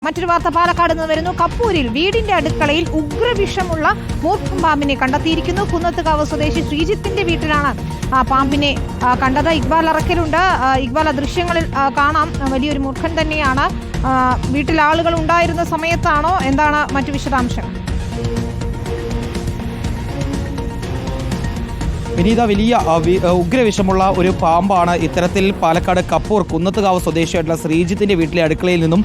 മറ്റൊരു വാർത്ത പാലക്കാട് നിന്ന് വരുന്നു. കപ്പൂരിൽ വീടിന്റെ അടുക്കളയിൽ ഉഗ്രവിഷമുള്ള മൂർഖം പാമ്പിനെ കണ്ടെത്തിയിരിക്കുന്നു. കുന്നത്തുകാവ് സ്വദേശി ശ്രീജിത്തിന്റെ വീട്ടിലാണ് പാമ്പിനെ കണ്ടത്. ഇക്ബാൽ അറക്കലുണ്ട്. ഇക്ബാൽ, ദൃശ്യങ്ങളിൽ കാണാം വലിയൊരു മൂർഖൻ തന്നെയാണ്. വീട്ടിൽ ആളുകൾ ഉണ്ടായിരുന്ന സമയത്താണോ, എന്താണ് മറ്റു വിശദാംശങ്ങൾ? വിനീത, വലിയ ഉഗ്രവിഷമുള്ള ഒരു പാമ്പാണ് ഇത്തരത്തിൽ പാലക്കാട് കപ്പൂർ കുന്നത്തുകാവ് സ്വദേശിയായിട്ടുള്ള ശ്രീജിത്തിന്റെ വീട്ടിലെ അടുക്കളയിൽ നിന്നും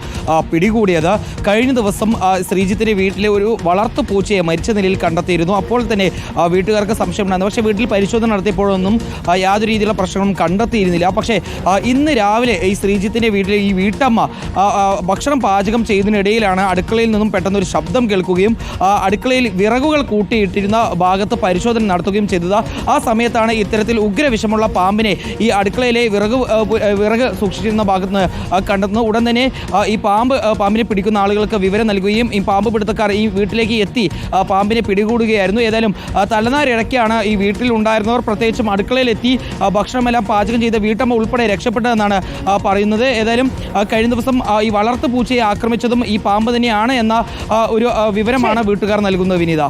പിടികൂടിയത്. കഴിഞ്ഞ ദിവസം ശ്രീജിത്തിന്റെ വീട്ടിലെ ഒരു വളർത്തു പൂച്ചയെ മരിച്ച നിലയിൽ കണ്ടെത്തിയിരുന്നു. അപ്പോൾ തന്നെ വീട്ടുകാർക്ക് സംശയമുണ്ടായിരുന്നു. പക്ഷേ വീട്ടിൽ പരിശോധന നടത്തിയപ്പോഴൊന്നും യാതൊരു രീതിയിലുള്ള പ്രശ്നങ്ങളും കണ്ടെത്തിയിരുന്നില്ല. പക്ഷേ ഇന്ന് രാവിലെ ഈ ശ്രീജിത്തിന്റെ വീട്ടിലെ ഈ വീട്ടമ്മ ഭക്ഷണം പാചകം ചെയ്യുന്നതിനിടയിലാണ് അടുക്കളയിൽ നിന്നും പെട്ടെന്നൊരു ശബ്ദം കേൾക്കുകയും അടുക്കളയിൽ വിറകുകൾ കൂട്ടിയിട്ടിരുന്ന ഭാഗത്ത് പരിശോധന നടത്തുകയും ചെയ്തത്. ആ സമയത്താണ് ഇത്തരത്തിൽ ഉഗ്രവിഷമുള്ള പാമ്പിനെ ഈ അടുക്കളയിലെ വിറക് സൂക്ഷിച്ചിരുന്ന ഭാഗത്ത് നിന്ന് കണ്ടെത്തുന്നത്. ഉടൻ തന്നെ ഈ പാമ്പിനെ പിടിക്കുന്ന ആളുകൾക്ക് വിവരം നൽകുകയും ഈ പാമ്പ് പിടുത്തക്കാർ ഈ വീട്ടിലേക്ക് എത്തി പാമ്പിനെ പിടികൂടുകയായിരുന്നു. ഏതായാലും തലനാരിഴയ്ക്കാണ് ഈ വീട്ടിൽ ഉണ്ടായിരുന്നവർ, പ്രത്യേകിച്ചും അടുക്കളയിലെത്തി ഭക്ഷണമെല്ലാം പാചകം ചെയ്ത വീട്ടമ്മ ഉൾപ്പെടെ രക്ഷപ്പെട്ടതെന്നാണ് പറയുന്നത്. ഏതായാലും കഴിഞ്ഞ ദിവസം ഈ വളർത്തു പൂച്ചയെ ആക്രമിച്ചതും ഈ പാമ്പ് തന്നെയാണ് എന്ന ഒരു വിവരമാണ് വീട്ടുകാർ നൽകുന്നത്. വിനീത,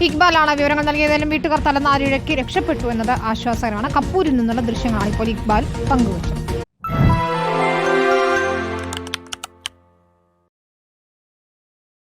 ഇക്ബാലാണ് വിവരങ്ങൾ നൽകിയതായാലും വീട്ടുകാർ തലനാരിഴയ്ക്ക് രക്ഷപ്പെട്ടു എന്നത് ആശ്വാസകരമാണ്. കപ്പൂരിൽ നിന്നുള്ള ദൃശ്യങ്ങളാണ് ഇപ്പോൾ ഇക്ബാൽ പങ്കുവച്ചത്.